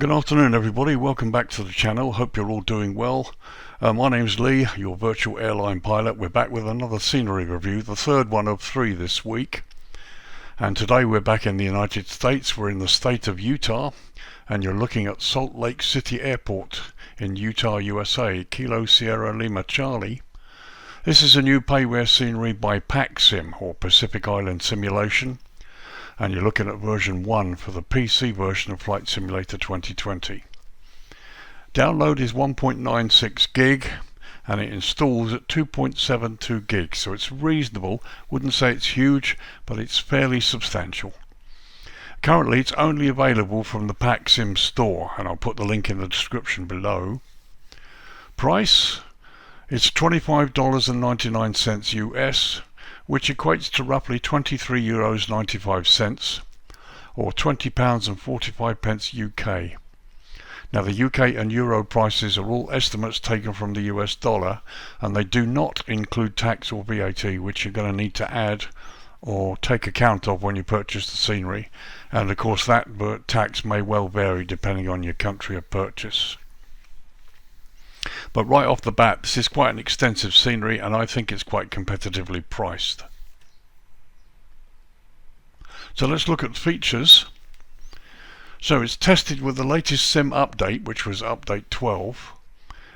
Good afternoon everybody, welcome back to the channel, hope you're all doing well. My name's Lee, your virtual airline pilot. We're back with another scenery review, the third one of 3 this week. And today we're back in the United States. We're in the state of Utah, and you're looking at Salt Lake City Airport in Utah, USA, Kilo Sierra Lima Charlie. This is a new payware scenery by Pacsim, or Pacific Island Simulation. And you're looking at version 1 for the PC version of Flight Simulator 2020. Download is 1.96 gig and it installs at 2.72 gigs, so it's reasonable. Wouldn't say it's huge, but it's fairly substantial. Currently it's only available from the Pacsim store, and I'll put the link in the description below. Price, it's $25.99 US, which equates to roughly €23.95 or £20.45 UK. Now the UK and Euro prices are all estimates taken from the US dollar, and they do not include tax or VAT, which you're going to need to add or take account of when you purchase the scenery, and of course that tax may well vary depending on your country of purchase. But right off the bat, this is quite an extensive scenery, and I think it's quite competitively priced. So let's look at features. So it's tested with the latest SIM update, which was update 12.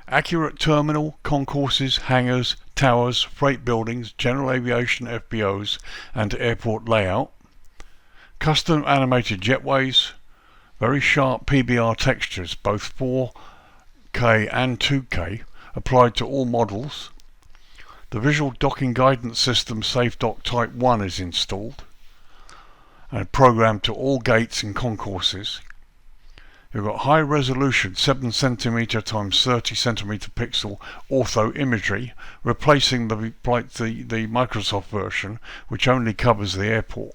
Accurate terminal, concourses, hangars, towers, freight buildings, general aviation FBOs and airport layout. Custom animated jetways. Very sharp PBR textures, both 4K and 2K, applied to all models. The visual docking guidance system SafeDock Type 1 is installed and programmed to all gates and concourses. You've got high resolution 7cm x 30cm pixel ortho imagery, replacing the Microsoft version, which only covers the airport.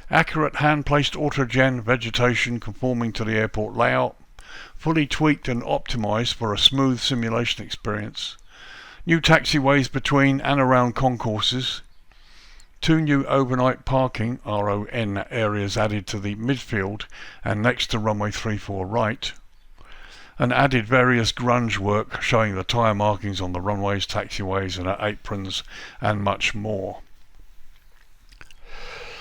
Accurate hand-placed autogen vegetation conforming to the airport layout. Fully tweaked and optimized for a smooth simulation experience. New taxiways between and around concourses. 2 new overnight parking RON areas added to the midfield and next to runway 34 right. And added various grunge work showing the tyre markings on the runways, taxiways and aprons, and much more.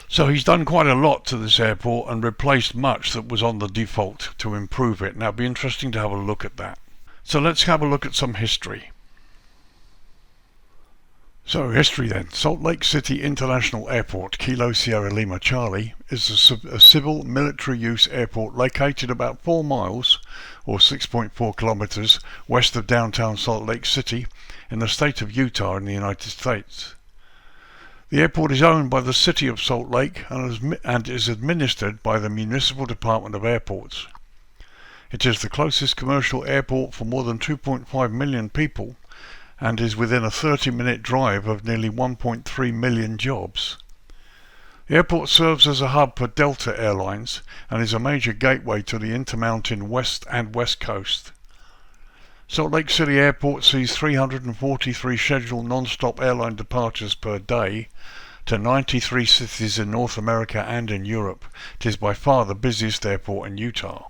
So he's done quite a lot to this airport and replaced much that was on the default to improve it. Now it'll be interesting to have a look at that. So let's have a look at some history. So history then. Salt Lake City International Airport, Kilo Sierra Lima Charlie, is a civil military use airport located about 4 miles or 6.4 kilometers west of downtown Salt Lake City in the state of Utah in the United States. The airport is owned by the City of Salt Lake and is administered by the Municipal Department of Airports. It is the closest commercial airport for more than 2.5 million people and is within a 30-minute drive of nearly 1.3 million jobs. The airport serves as a hub for Delta Airlines and is a major gateway to the Intermountain West and West Coast. Salt Lake City Airport sees 343 scheduled non-stop airline departures per day to 93 cities in North America and in Europe. It is by far the busiest airport in Utah.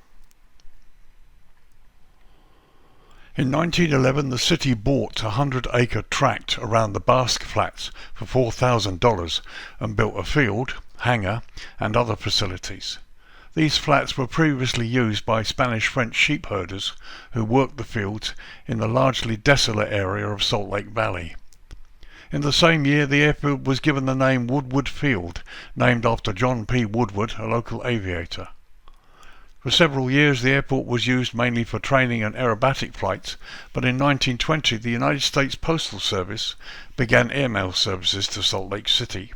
In 1911, the city bought a 100-acre tract around the Basque Flats for $4,000 and built a field, hangar, and other facilities. These flats were previously used by Spanish-French sheep herders who worked the fields in the largely desolate area of Salt Lake Valley. In the same year, the airfield was given the name Woodward Field, named after John P. Woodward, a local aviator. For several years, the airport was used mainly for training and aerobatic flights, but in 1920, the United States Postal Service began airmail services to Salt Lake City.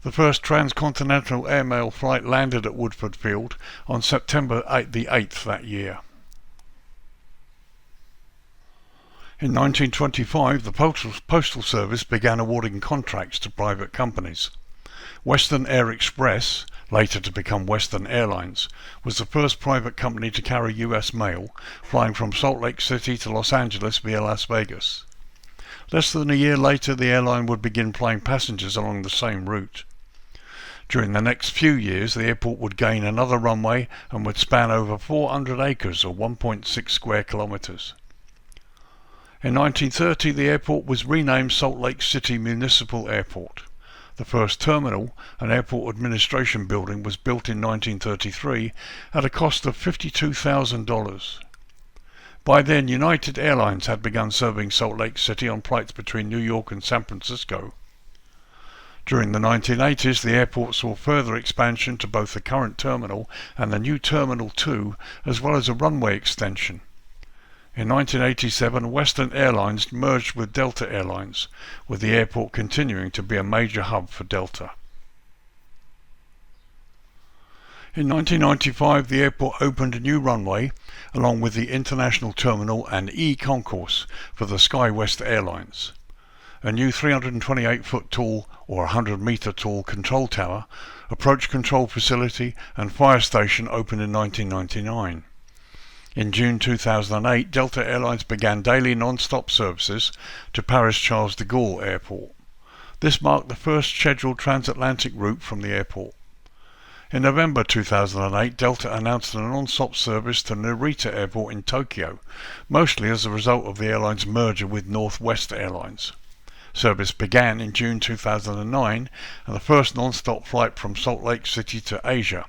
The first transcontinental airmail flight landed at Woodward Field on September 8th that year. In 1925, the Postal Service began awarding contracts to private companies. Western Air Express, later to become Western Airlines, was the first private company to carry U.S. mail, flying from Salt Lake City to Los Angeles via Las Vegas. Less than a year later, the airline would begin flying passengers along the same route. During the next few years, the airport would gain another runway and would span over 400 acres or 1.6 square kilometers. In 1930, the airport was renamed Salt Lake City Municipal Airport. The first terminal, an airport administration building, was built in 1933 at a cost of $52,000. By then, United Airlines had begun serving Salt Lake City on flights between New York and San Francisco. During the 1980s, the airport saw further expansion to both the current terminal and the new Terminal 2, as well as a runway extension. In 1987, Western Airlines merged with Delta Airlines, with the airport continuing to be a major hub for Delta. In 1995, the airport opened a new runway, along with the International Terminal and E-Concourse for the SkyWest Airlines. A new 328-foot tall or 100-meter tall control tower, approach control facility and fire station opened in 1999. In June 2008, Delta Airlines began daily non-stop services to Paris Charles de Gaulle Airport. This marked the first scheduled transatlantic route from the airport. In November 2008, Delta announced a non-stop service to Narita Airport in Tokyo, mostly as a result of the airline's merger with Northwest Airlines. Service began in June 2009, and the first non-stop flight from Salt Lake City to Asia.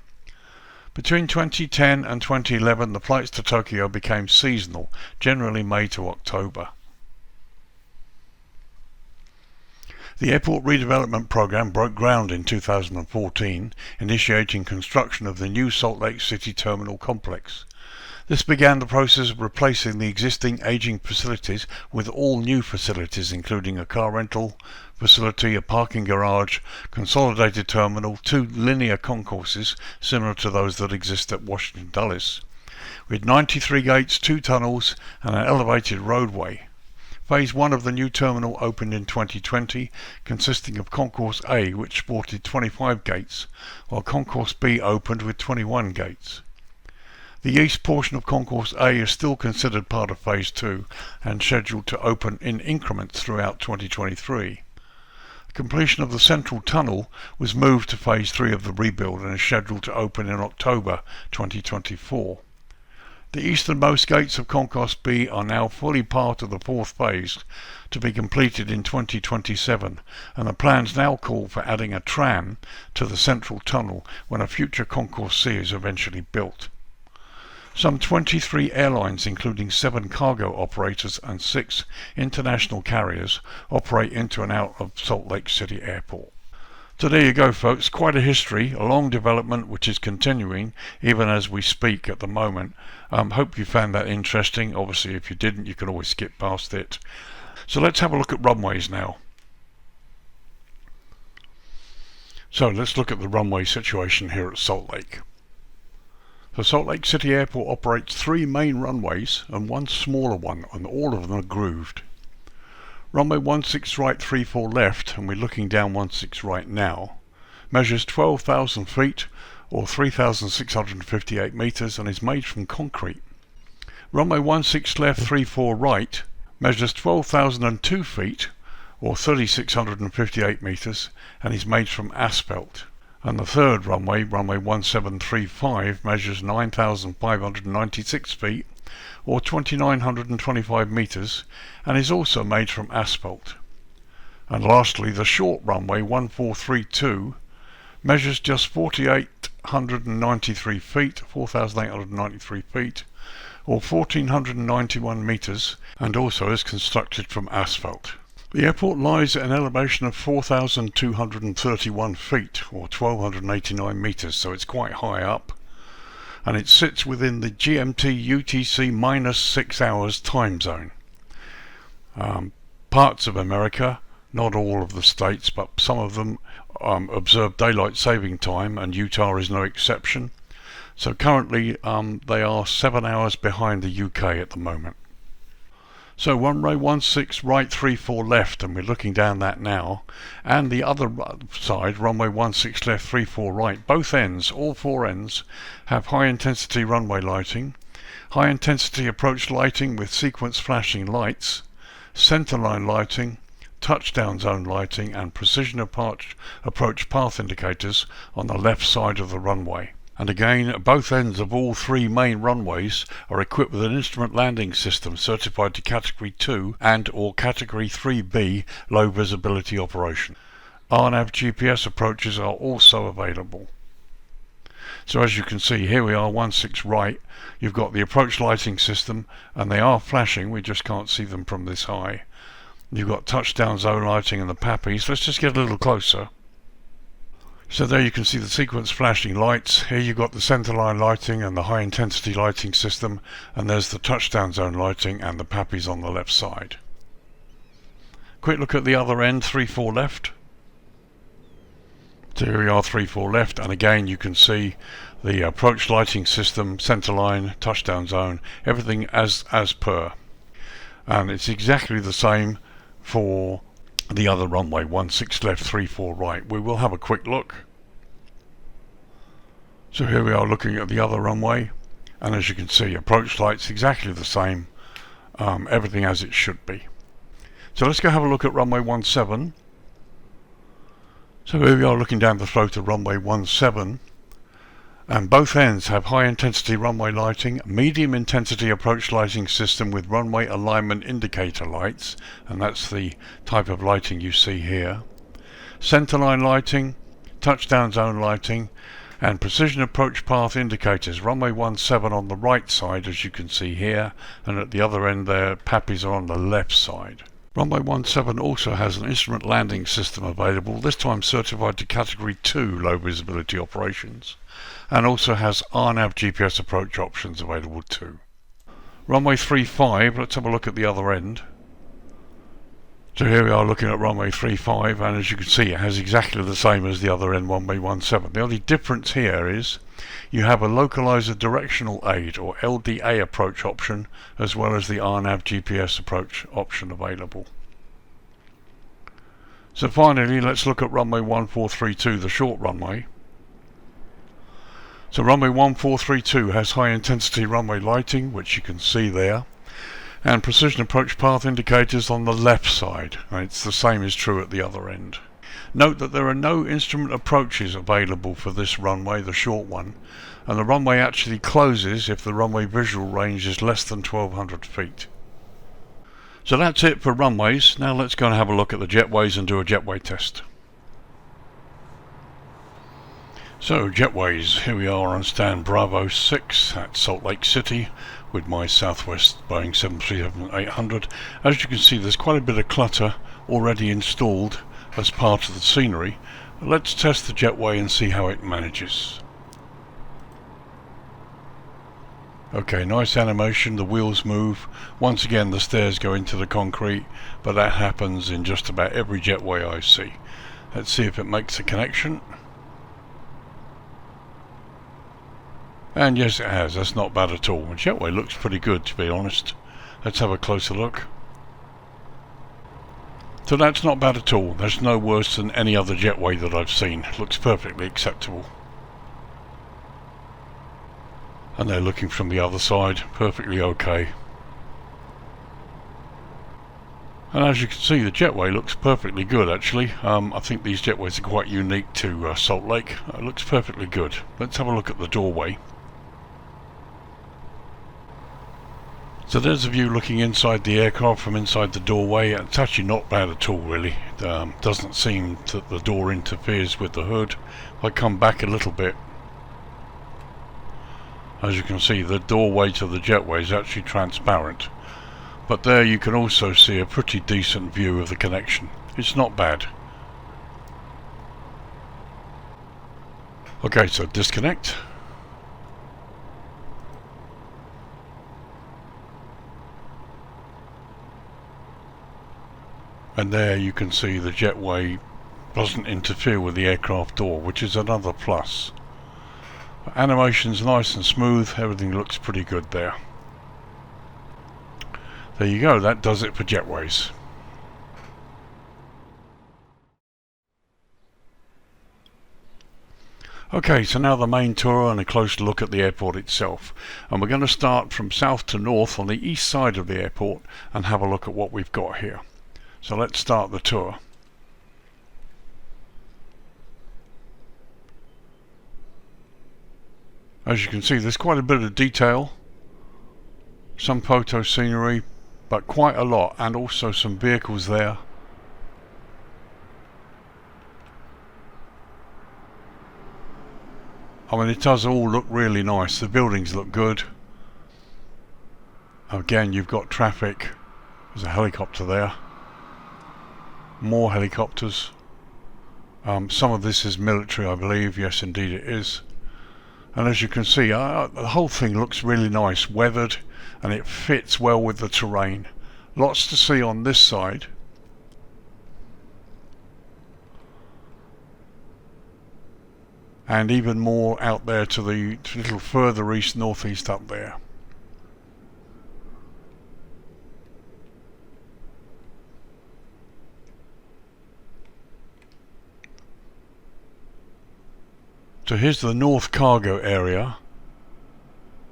Between 2010 and 2011, the flights to Tokyo became seasonal, generally May to October. The airport redevelopment program broke ground in 2014, initiating construction of the new Salt Lake City Terminal Complex. This began the process of replacing the existing aging facilities with all new facilities, including a car rental facility, a parking garage, consolidated terminal, 2 linear concourses similar to those that exist at Washington Dulles, with 93 gates, 2 tunnels and an elevated roadway. Phase 1 of the new terminal opened in 2020, consisting of Concourse A, which sported 25 gates, while Concourse B opened with 21 gates. The east portion of Concourse A is still considered part of Phase 2 and scheduled to open in increments throughout 2023. Completion of the central tunnel was moved to Phase 3 of the rebuild and is scheduled to open in October 2024. The easternmost gates of Concourse B are now fully part of the 4th phase, to be completed in 2027, and the plans now call for adding a tram to the central tunnel when a future Concourse C is eventually built. Some 23 airlines, including 7 cargo operators and 6 international carriers, operate into and out of Salt Lake City Airport. So there you go, folks. Quite a history, a long development which is continuing even as we speak at the moment. Hope you found that interesting. Obviously, if you didn't, you can always skip past it. So let's have a look at runways now. So let's look at the runway situation here at Salt Lake. The Salt Lake City Airport operates 3 main runways and 1 smaller one, and all of them are grooved. Runway 16 right 34 left, and we're looking down 16 right now, measures 12,000 feet or 3,658 meters and is made from concrete. Runway 16 left 34 right measures 12,002 feet or 3,658 meters and is made from asphalt. And the third runway, runway 1735, measures 9,596 feet or 2,925 meters and is also made from asphalt. And lastly, the short runway 1432 measures just 4,893 feet, 4,893 feet or 1,491 meters and also is constructed from asphalt. The airport lies at an elevation of 4,231 feet or 1,289 meters, so it's quite high up, and it sits within the GMT UTC -6 hours time zone. Parts of America, not all of the states, but some of them observe daylight saving time, and Utah is no exception. So currently they are 7 hours behind the UK at the moment. So runway 16 right 34 left, and we're looking down that now, and the other side, runway 16 left 34 right, both ends, all 4 ends, have high intensity runway lighting, high intensity approach lighting with sequence flashing lights, centerline lighting, touchdown zone lighting and precision approach path indicators on the left side of the runway. And again, both ends of all three main runways are equipped with an instrument landing system certified to Category 2 and or Category 3B low visibility operation. RNAV GPS approaches are also available. So as you can see, here we are 16 right. You've got the approach lighting system, and they are flashing, we just can't see them from this high. You've got touchdown zone lighting and the PAPIs. Let's just get a little closer. So there you can see the sequence flashing lights. Here you've got the centerline lighting and the high intensity lighting system, and there's the touchdown zone lighting and the PAPIs on the left side. Quick look at the other end, 3-4 left. So here we are, 3-4 left, and again you can see the approach lighting system, centerline, touchdown zone, everything as per. And it's exactly the same for the other runway, 16 left, 3-4 right. We will have a quick look. So here we are looking at the other runway, and as you can see, approach lights exactly the same, everything as it should be. So let's go have a look at runway 17. So here we are looking down the throat of runway 17, and both ends have high intensity runway lighting, medium intensity approach lighting system with runway alignment indicator lights, and that's the type of lighting you see here, centerline lighting, touchdown zone lighting, and precision approach path indicators. Runway 17 on the right side, as you can see here, and at the other end there, PAPIs are on the left side. Runway 17 also has an instrument landing system available, this time certified to Category 2 low visibility operations, and also has RNAV GPS approach options available too. Runway 35, let's have a look at the other end. So here we are looking at runway 35, and as you can see it has exactly the same as the other end, runway 17. The only difference here is you have a localizer directional aid or LDA approach option, as well as the RNAV GPS approach option available. So finally, let's look at runway 1432, the short runway. So runway 1432 has high intensity runway lighting, which you can see there, and precision approach path indicators on the left side, and it's the same is true at the other end. Note that there are no instrument approaches available for this runway, the short one, and the runway actually closes if the runway visual range is less than 1200 feet. So that's it for runways. Now let's go and have a look at the jetways and do a jetway test. So jetways, here we are on stand Bravo 6 at Salt Lake City with my Southwest Boeing 737-800. As you can see, there's quite a bit of clutter already installed as part of the scenery. Let's test the jetway and see how it manages. Okay, nice animation, the wheels move. Once again the stairs go into the concrete, but that happens in just about every jetway I see. Let's see if it makes a connection. And yes, it has. That's not bad at all. The jetway looks pretty good, to be honest. Let's have a closer look. So that's not bad at all. That's no worse than any other jetway that I've seen. It looks perfectly acceptable. And they're looking from the other side, perfectly okay. And as you can see, the jetway looks perfectly good actually. I think these jetways are quite unique to Salt Lake. It looks perfectly good. Let's have a look at the doorway. So there's a view looking inside the aircraft from inside the doorway. It's actually not bad at all really. It doesn't seem that the door interferes with the hood. If I come back a little bit, as you can see, the doorway to the jetway is actually transparent. But there you can also see a pretty decent view of the connection. It's not bad. Okay, so disconnect. And there you can see the jetway doesn't interfere with the aircraft door, which is another plus. Animation's nice and smooth, everything looks pretty good there. There you go, that does it for jetways. Okay, so now the main tour and a closer look at the airport itself. And we're going to start from south to north on the east side of the airport and have a look at what we've got here. So let's start the tour. As you can see, there's quite a bit of detail, some photo scenery, but quite a lot, and also some vehicles there. I mean, it does all look really nice. The buildings look good. Again, you've got traffic. There's a helicopter there. More helicopters. Some of this is military, I believe. Yes, indeed it is. And as you can see, the whole thing looks really nice, weathered, and it fits well with the terrain. Lots to see on this side. And even more out there to the little further east, northeast up there. So here's the north cargo area,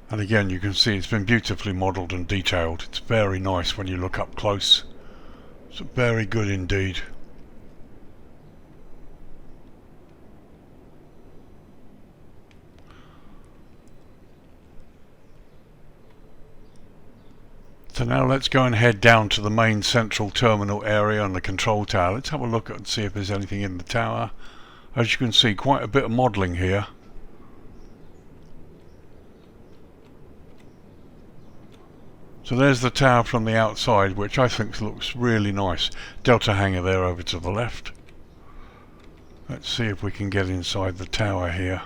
and again you can see it's been beautifully modelled and detailed. It's very nice when you look up close. It's very good indeed. So now let's go and head down to the main central terminal area and the control tower. Let's have a look and see if there's anything in the tower. As you can see, quite a bit of modelling here. So there's the tower from the outside, which I think looks really nice. Delta hangar there over to the left. Let's see if we can get inside the tower here.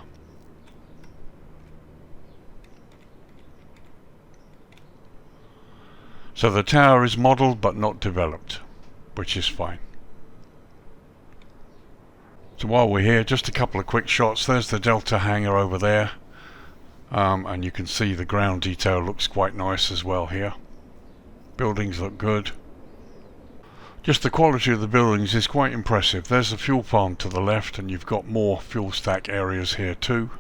So the tower is modelled but not developed, which is fine. So while we're here, just a couple of quick shots. There's the Delta hangar over there, and you can see the ground detail looks quite nice as well here. Buildings look good. Just the quality of the buildings is quite impressive. There's the fuel farm to the left, and you've got more fuel stack areas here too.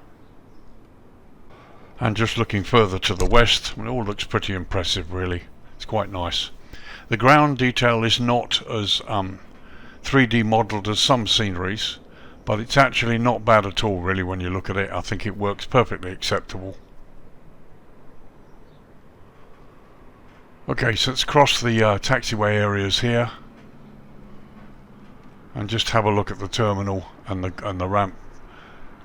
And just looking further to the west, it all looks pretty impressive really. It's quite nice. The ground detail is not as 3D modelled as some sceneries, but it's actually not bad at all really when you look at it. I think it works perfectly acceptable. Okay, so let's cross the taxiway areas here and just have a look at the terminal and the ramp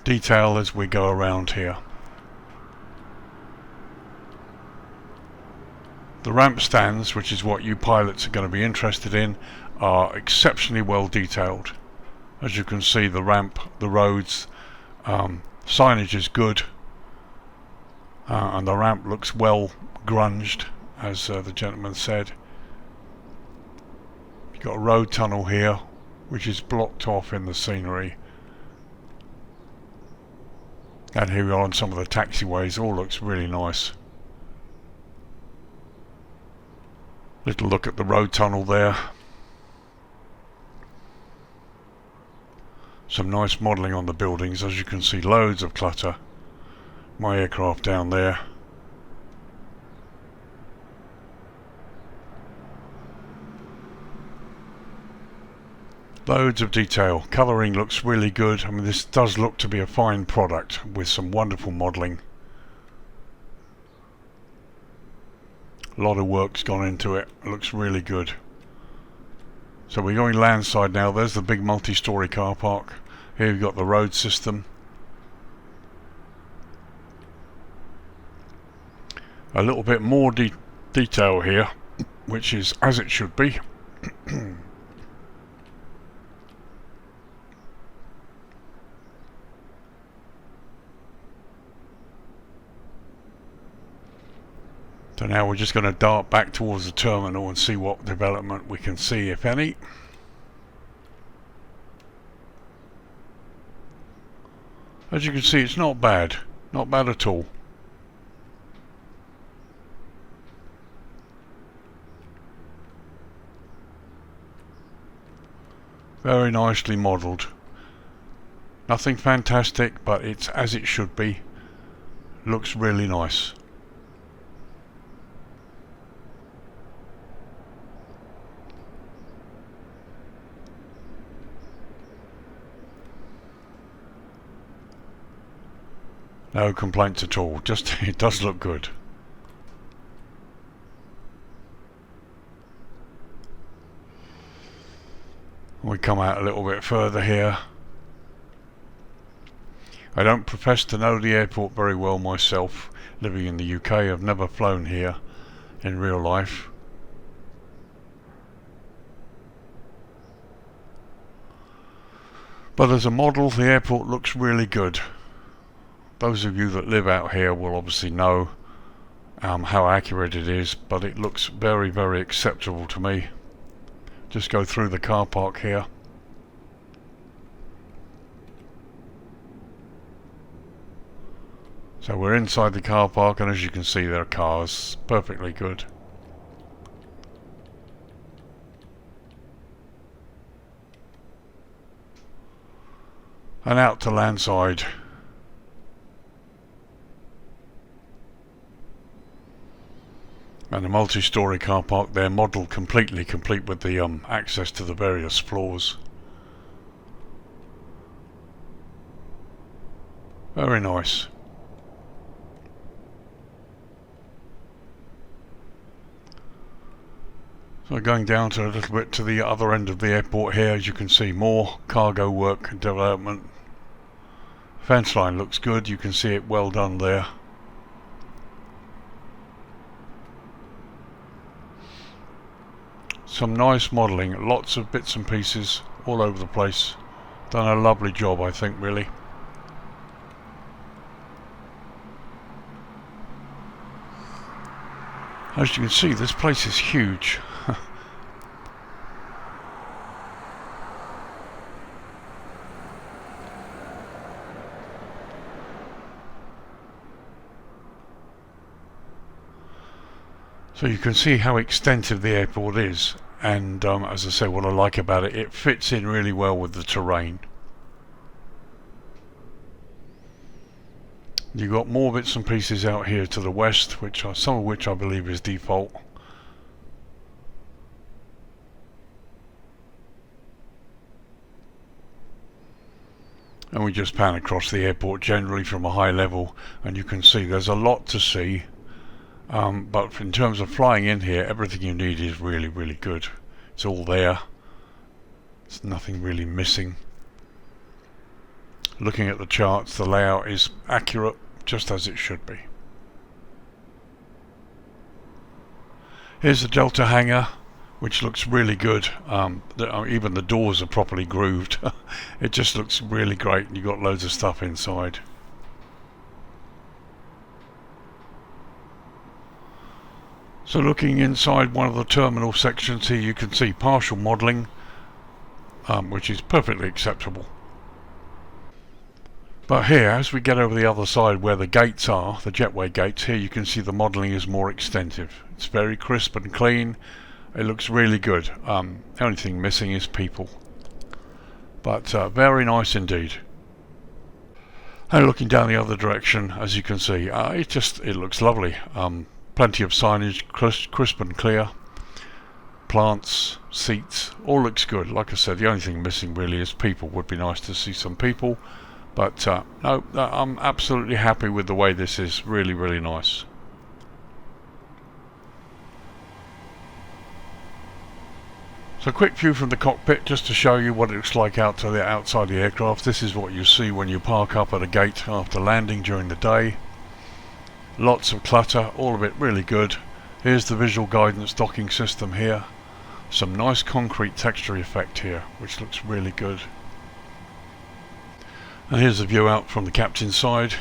detail as we go around here. The ramp stands, which is what you pilots are going to be interested in, are exceptionally well detailed. As you can see, the ramp, the roads, signage is good, and the ramp looks well grunged, as the gentleman said. You've got a road tunnel here, which is blocked off in the scenery. And here we are on some of the taxiways. All looks really nice. Little look at the road tunnel there. Some nice modelling on the buildings. As you can see, loads of clutter. My aircraft down there. Loads of detail. Colouring looks really good. I mean, this does look to be a fine product with some wonderful modelling. A lot of work's gone into it. It looks really good. So we're going landside now. There's the big multi-storey car park. Here we've got the road system. A little bit more detail here, which is as it should be. So now we're just going to dart back towards the terminal and see what development we can see, if any. As you can see, it's not bad. Not bad at all. Very nicely modelled. Nothing fantastic, but it's as it should be. Looks really nice. No complaints at all, just it does look good. We come out a little bit further here. I don't profess to know the airport very well myself. Living in the UK, I've never flown here in real life. But as a model, the airport looks really good. Those of you that live out here will obviously know how accurate it is, but it looks very, very acceptable to me. Just go through the car park here. So we're inside the car park, and as you can see, there are cars. Perfectly good. And out to landside. And a multi-storey car park there, modelled completely, complete with the access to the various floors. Very nice. So going down to a little bit to the other end of the airport here, as you can see, more cargo work and development. Fence line looks good, you can see it well done there. Some nice modelling, lots of bits and pieces all over the place. Done a lovely job, I think, really. As you can see, this place is huge. So you can see how extensive the airport is, and as I say, what I like about it, it fits in really well with the terrain. You've got more bits and pieces out here to the west, which are some of which I believe is default. And we just pan across the airport generally from a high level, and you can see there's a lot to see. But in terms of flying in here, everything you need is really, really good. It's all there. There's nothing really missing. Looking at the charts, the layout is accurate, just as it should be. Here's the Delta hangar, which looks really good. Even the doors are properly grooved. It just looks really great, and you've got loads of stuff inside. So looking inside one of the terminal sections here, you can see partial modelling, which is perfectly acceptable. But here, as we get over the other side where the gates are, the Jetway gates, here you can see the modelling is more extensive. It's very crisp and clean. It looks really good. The only thing missing is people. But very nice indeed. And looking down the other direction, as you can see, it looks lovely. Plenty of signage, crisp and clear. Plants, seats, all looks good. Like I said, the only thing missing really is people. Would be nice to see some people. But no, I'm absolutely happy with the way this is. Really, really nice. So a quick view from the cockpit just to show you what it looks like outside the aircraft. This is what you see when you park up at a gate after landing during the day. Lots of clutter, all of it really good. Here's the visual guidance docking system here. Some nice concrete texture effect here, which looks really good. And here's a view out from the captain's side.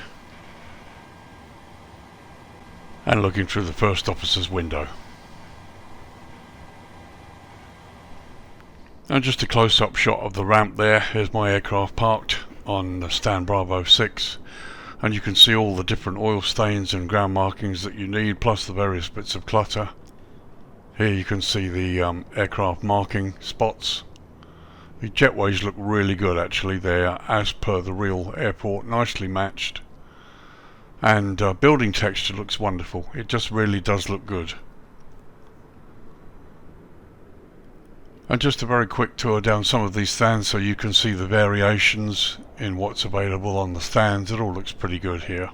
And looking through the first officer's window. And just a close-up shot of the ramp there. Here's my aircraft parked on the Stan Bravo 6. And you can see all the different oil stains and ground markings that you need, plus the various bits of clutter. Here you can see the aircraft marking spots. The jetways look really good actually. They are as per the real airport, nicely matched. And building texture looks wonderful. It just really does look good. And just a very quick tour down some of these stands so you can see the variations in what's available on the stands. It all looks pretty good here.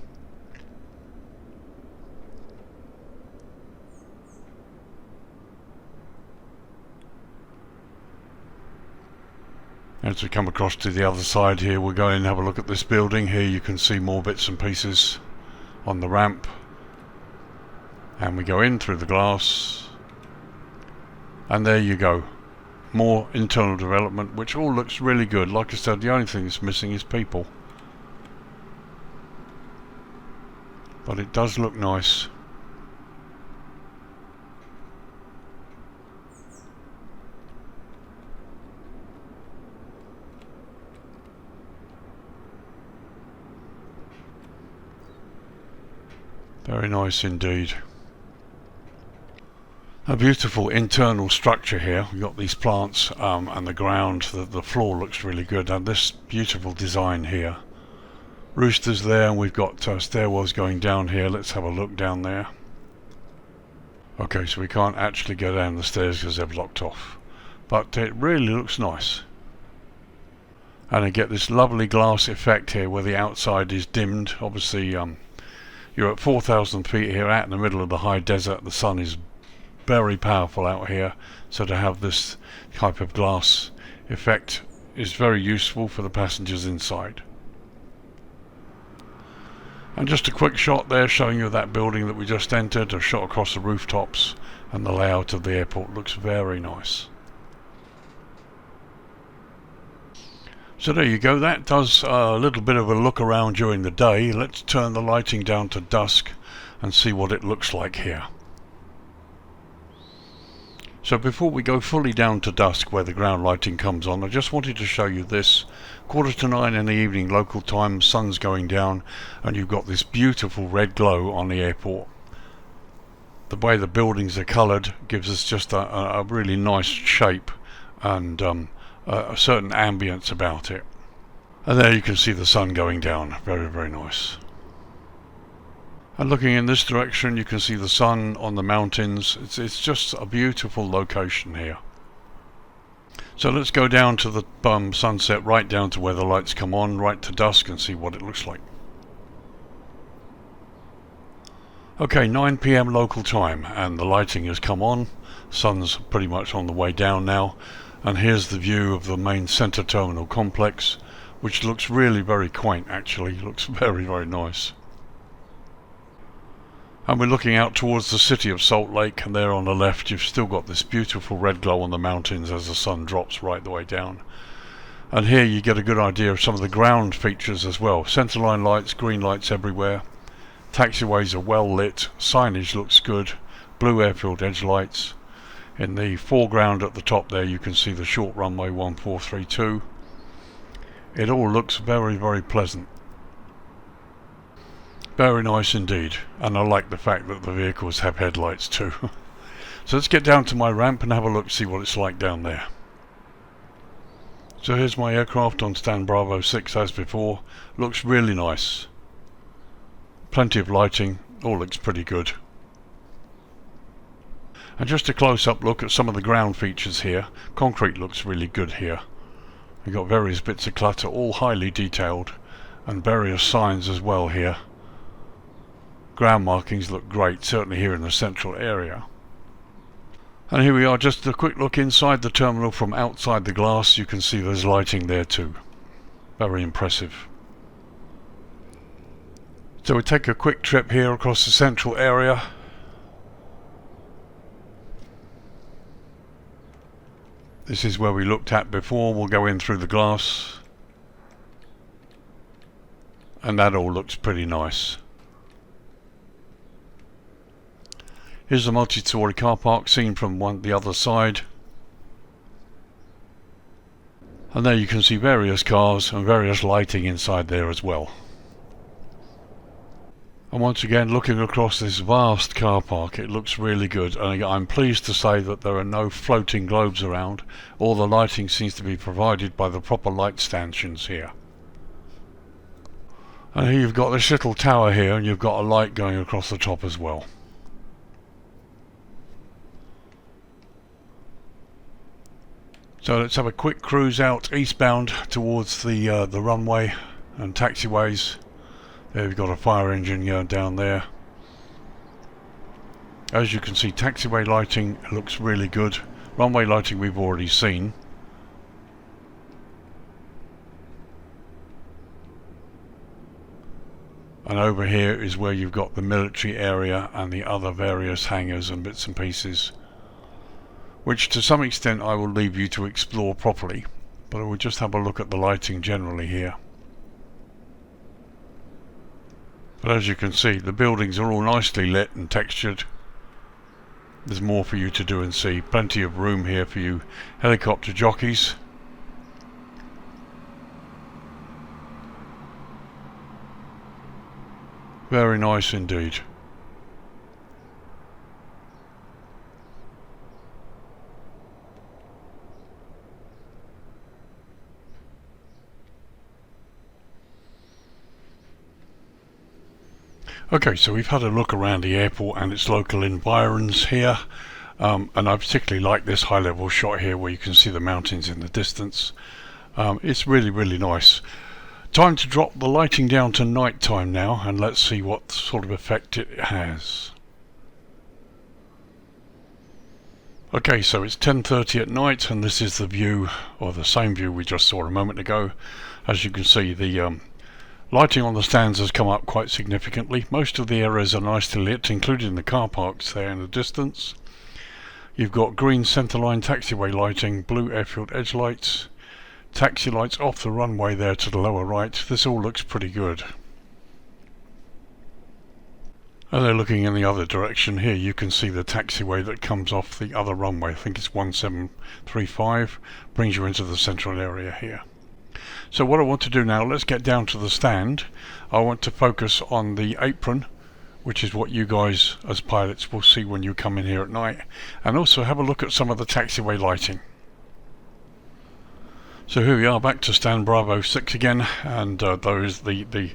As we come across to the other side here, we'll go in and have a look at this building. Here you can see more bits and pieces on the ramp. And we go in through the glass. And there you go. More internal development, which all looks really good. Like I said, the only thing that's missing is people. But it does look nice. Very nice indeed. A beautiful internal structure here. We've got these plants and the ground. The floor looks really good, and this beautiful design here. Roosters there, and we've got stairwells going down here. Let's have a look down there. Okay, so we can't actually go down the stairs because they're blocked off, but it really looks nice. And I get this lovely glass effect here where the outside is dimmed. Obviously you're at 4,000 feet here, out in the middle of the high desert. The sun is very powerful out here, so to have this type of glass effect is very useful for the passengers inside. And just a quick shot there showing you that building that we just entered, a shot across the rooftops, and the layout of the airport looks very nice. So there you go, that does a little bit of a look around during the day. Let's turn the lighting down to dusk and see what it looks like here. So before we go fully down to dusk where the ground lighting comes on, I just wanted to show you this. 9:15 in the evening local time, sun's going down, and you've got this beautiful red glow on the airport. The way the buildings are coloured gives us just a really nice shape and a certain ambience about it. And there you can see the sun going down. Very, very nice. And looking in this direction, you can see the sun on the mountains. It's just a beautiful location here. So let's go down to the sunset, right down to where the lights come on, right to dusk, and see what it looks like. Okay, 9 PM local time, and the lighting has come on. Sun's pretty much on the way down now. And here's the view of the main centre terminal complex, which looks really very quaint actually. Looks very, very nice. And we're looking out towards the city of Salt Lake, and there on the left you've still got this beautiful red glow on the mountains as the sun drops right the way down. And here you get a good idea of some of the ground features as well. Centerline lights, green lights everywhere. Taxiways are well lit, signage looks good, blue airfield edge lights. In the foreground at the top there you can see the short runway 1432. It all looks very, very pleasant. Very nice indeed, and I like the fact that the vehicles have headlights too. So let's get down to my ramp and have a look, see what it's like down there. So here's my aircraft on stand Bravo 6 as before. Looks really nice. Plenty of lighting, all looks pretty good. And just a close-up look at some of the ground features here. Concrete looks really good here. We've got various bits of clutter, all highly detailed, and various signs as well here. Ground markings look great, certainly here in the central area. And here we are, just a quick look inside the terminal from outside the glass. You can see there's lighting there too. Very impressive. So we take a quick trip here across the central area. This is where we looked at before. We'll go in through the glass. And that all looks pretty nice. Here's the multi-storey car park seen from the other side. And there you can see various cars and various lighting inside there as well. And once again, looking across this vast car park, it looks really good. And I'm pleased to say that there are no floating globes around. All the lighting seems to be provided by the proper light stanchions here. And here you've got this little tower here, and you've got a light going across the top as well. So let's have a quick cruise out eastbound towards the runway and taxiways. There we've got a fire engine going down there. As you can see, taxiway lighting looks really good. Runway lighting we've already seen. and over here is where you've got the military area and the other various hangars and bits and pieces, which to some extent I will leave you to explore properly, but I will just have a look at the lighting generally here. But as you can see, the buildings are all nicely lit and textured. There's more for you to do and see. Plenty of room here for you helicopter jockeys. Very nice indeed. Okay, so we've had a look around the airport and its local environs here, and I particularly like this high level shot here where you can see the mountains in the distance. It's really nice. Time to drop the lighting down to night time now, and let's see what sort of effect it has. Okay, so it's 10:30 at night, and this is the view, or the same view we just saw a moment ago. As you can see, the lighting on the stands has come up quite significantly. Most of the areas are nicely lit, including the car parks there in the distance. You've got green centerline taxiway lighting, blue airfield edge lights, taxi lights off the runway there to the lower right. This all looks pretty good. And then looking in the other direction here, you can see the taxiway that comes off the other runway. I think it's 1735, brings you into the central area here. So what I want to do now, let's get down to the stand. I want to focus on the apron, which is what you guys as pilots will see when you come in here at night, and also have a look at some of the taxiway lighting. So here we are, back to stand Bravo 6 again, and those the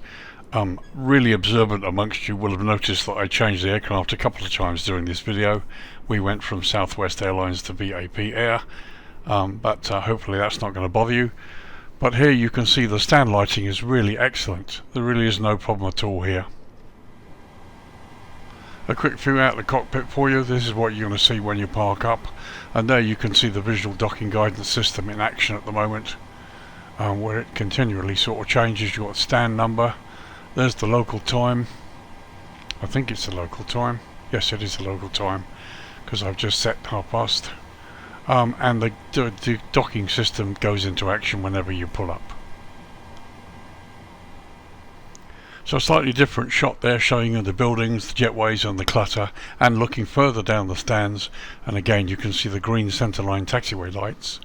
really observant amongst you will have noticed that I changed the aircraft a couple of times during this video. We went from Southwest Airlines to VAP Air, but hopefully that's not going to bother you. But here you can see the stand lighting is really excellent. There really is no problem at all here. A quick view out the cockpit for you. This is what you're going to see when you park up, and there you can see the visual docking guidance system in action at the moment, where it continually sort of changes. You've got stand number, there's the local time. I think it's the local time. Yes, it is the local time, because I've just set past. And the docking system goes into action whenever you pull up. So a slightly different shot there, showing you the buildings, the jetways and the clutter, and looking further down the stands, and again you can see the green centerline taxiway lights,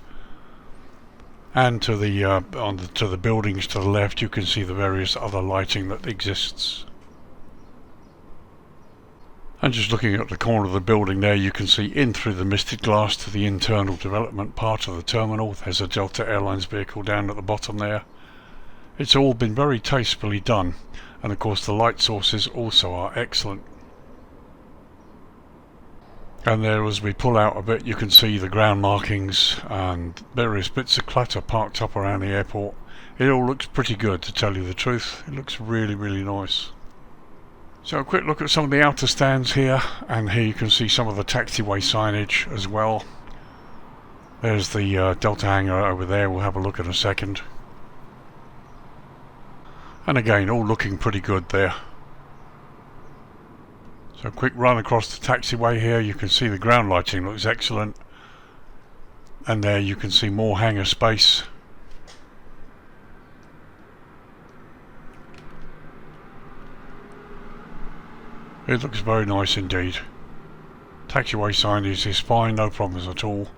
and to the buildings to the left you can see the various other lighting that exists. And just looking at the corner of the building there, you can see in through the misted glass to the internal development part of the terminal. There's a Delta Airlines vehicle down at the bottom there. It's all been very tastefully done, and of course the light sources also are excellent. And there, as we pull out a bit, you can see the ground markings and various bits of clutter parked up around the airport. It all looks pretty good, to tell you the truth. It looks really nice. So a quick look at some of the outer stands here, and here you can see some of the taxiway signage as well. There's the Delta hangar over there, we'll have a look in a second. And again, all looking pretty good there. So a quick run across the taxiway here, you can see the ground lighting looks excellent. And there you can see more hangar space. It looks very nice indeed. Taxiway signage is fine, no problems at all.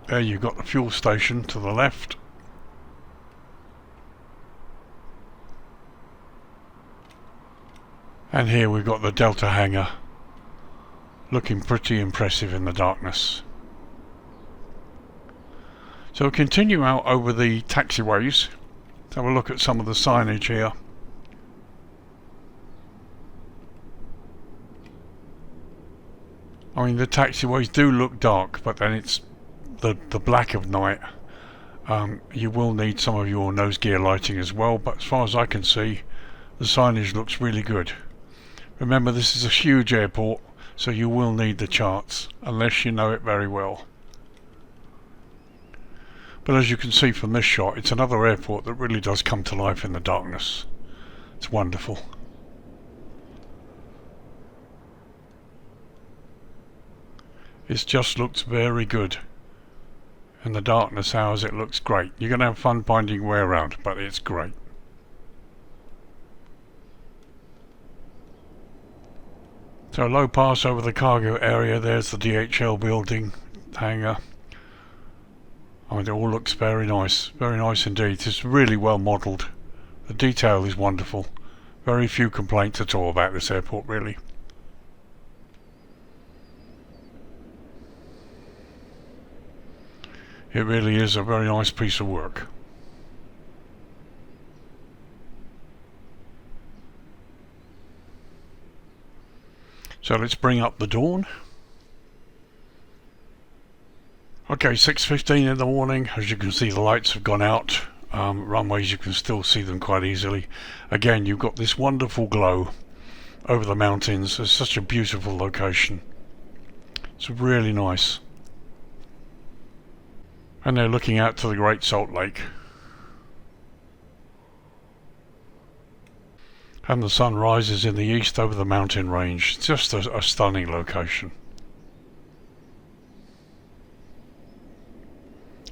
There you've got the fuel station to the left. And here we've got the Delta hangar, looking pretty impressive in the darkness. So we'll continue out over the taxiways. Let's have a look at some of the signage here. I mean, the taxiways do look dark, but then it's the black of night. You will need some of your nose gear lighting as well, but as far as I can see, the signage looks really good. Remember, this is a huge airport, so you will need the charts, unless you know it very well. But as you can see from this shot, it's another airport that really does come to life in the darkness. It's wonderful. It just looks very good. In the darkness hours it looks great. You're going to have fun finding your way around, but it's great. So low pass over the cargo area. There's the DHL building, hangar. I mean, it all looks very nice indeed. It's really well modelled. The detail is wonderful. Very few complaints at all about this airport, really. It really is a very nice piece of work. So let's bring up the dawn. Okay, 6:15 in the morning. As you can see, the lights have gone out. Runways, you can still see them quite easily. Again, you've got this wonderful glow over the mountains. It's such a beautiful location. It's really nice. And they're looking out to the Great Salt Lake. And the sun rises in the east over the mountain range. It's just a stunning location.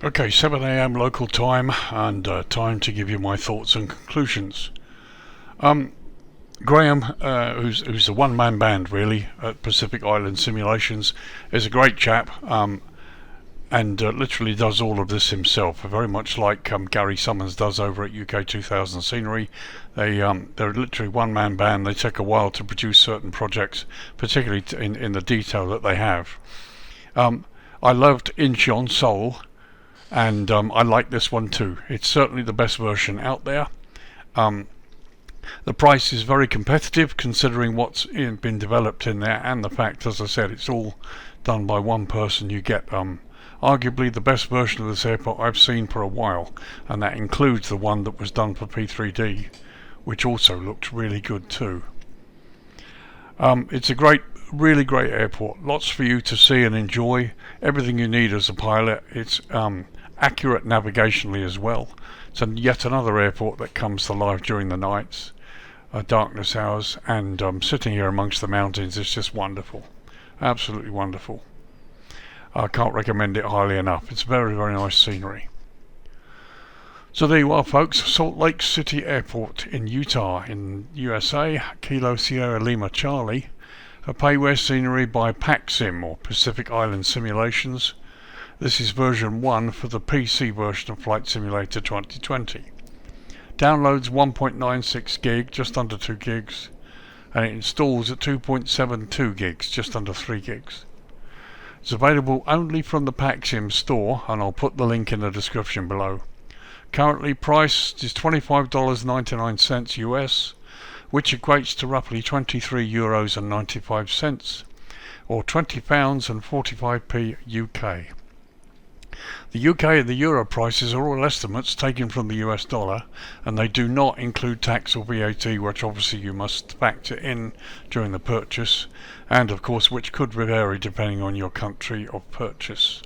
Okay, 7 AM local time, and time to give you my thoughts and conclusions. Graham, who's a one-man band really at Pacific Island Simulations, is a great chap, and literally does all of this himself, very much like Gary Summons does over at UK 2000 Scenery. They're literally one-man band. They take a while to produce certain projects, particularly in the detail that they have. I loved Incheon Seoul, and I like this one too. It's certainly the best version out there. The price is very competitive considering what's been developed in there, and the fact, as I said, it's all done by one person. You get arguably the best version of this airport I've seen for a while, and that includes the one that was done for P3D, which also looked really good too. It's a really great airport. Lots for you to see and enjoy. Everything you need as a pilot. It's accurate navigationally as well. It's yet another airport that comes to life during the nights, darkness hours, and sitting here amongst the mountains is just wonderful. Absolutely wonderful. I can't recommend it highly enough. It's very, very nice scenery. So there you are, folks. Salt Lake City Airport in Utah, in USA. Kilo Sierra Lima Charlie. A payware scenery by Pacsim, or Pacific Island Simulations. This is version 1 for the PC version of Flight Simulator 2020. Downloads 1.96 gig, just under 2 gigs. And it installs at 2.72 gigs, just under 3 gigs. It's available only from the Pacsim store, and I'll put the link in the description below. Currently priced is $25.99 US, which equates to roughly €23.95, or £20 and 45p UK. The UK and the Euro prices are all estimates taken from the US dollar, and they do not include tax or VAT, which obviously you must factor in during the purchase, and of course which could vary depending on your country of purchase.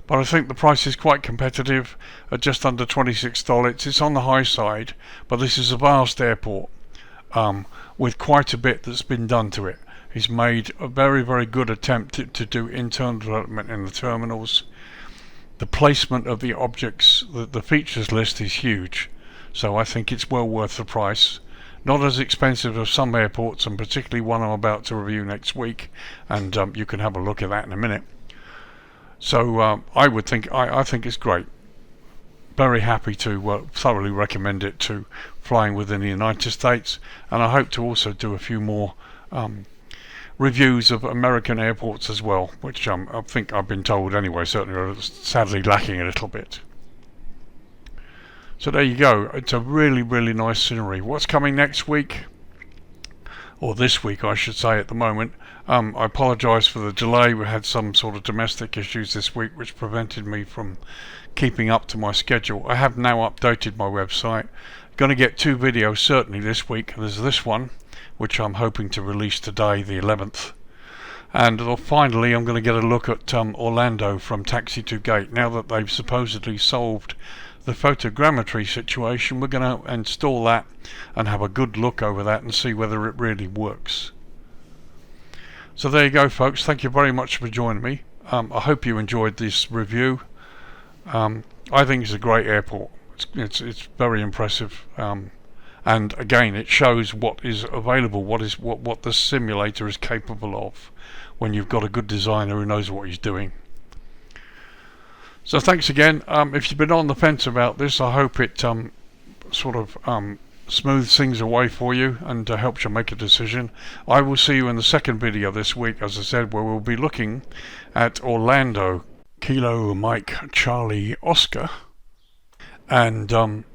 But I think the price is quite competitive at just under $26. It's on the high side, but this is a vast airport with quite a bit that's been done to it. He's made a very, very good attempt to do internal development in the terminals. The placement of the objects, the features list is huge, so I think it's well worth the price. Not as expensive as some airports, and particularly one I'm about to review next week, and you can have a look at that in a minute. So I think it's great. Very happy to thoroughly recommend it to flying within the United States, and I hope to also do a few more reviews of American airports as well, which I think I've been told anyway, certainly are sadly lacking a little bit. So there you go. It's a really, really nice scenery. What's coming next week? Or this week, I should say, at the moment. I apologise for the delay. We had some sort of domestic issues this week which prevented me from keeping up to my schedule. I have now updated my website. Going to get 2 videos certainly this week. There's this one, which I'm hoping to release today, the 11th. And finally, I'm going to get a look at Orlando from Taxi to Gate. Now that they've supposedly solved the photogrammetry situation, we're going to install that and have a good look over that and see whether it really works. So there you go, folks. Thank you very much for joining me. I hope you enjoyed this review. I think it's a great airport. It's very impressive. And again, it shows what is available, what the simulator is capable of when you've got a good designer who knows what he's doing. So thanks again. If you've been on the fence about this, I hope it sort of smooths things away for you and helps you make a decision. I will see you in the second video this week, as I said, where we'll be looking at Orlando, Kilo Mike Charlie Oscar, and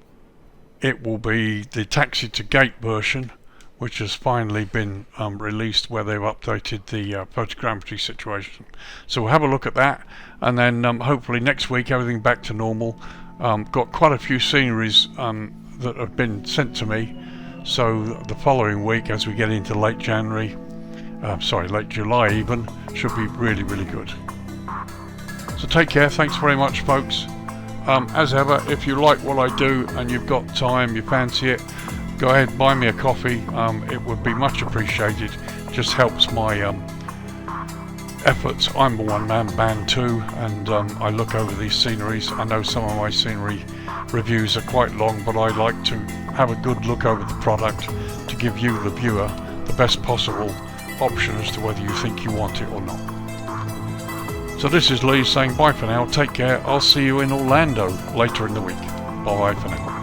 it will be the Taxi to Gate version, which has finally been released, where they've updated the photogrammetry situation. So we'll have a look at that, and then hopefully next week everything back to normal. Got quite a few sceneries that have been sent to me, so the following week, as we get into late July even, should be really, really good. So take care. Thanks very much, folks. As ever, if you like what I do and you've got time, you fancy it, go ahead and buy me a coffee. It would be much appreciated. Just helps my efforts. I'm a one-man band too, and I look over these sceneries. I know some of my scenery reviews are quite long, but I like to have a good look over the product to give you, the viewer, the best possible option as to whether you think you want it or not. So this is Lee saying bye for now. Take care. I'll see you in Orlando later in the week. Bye for now.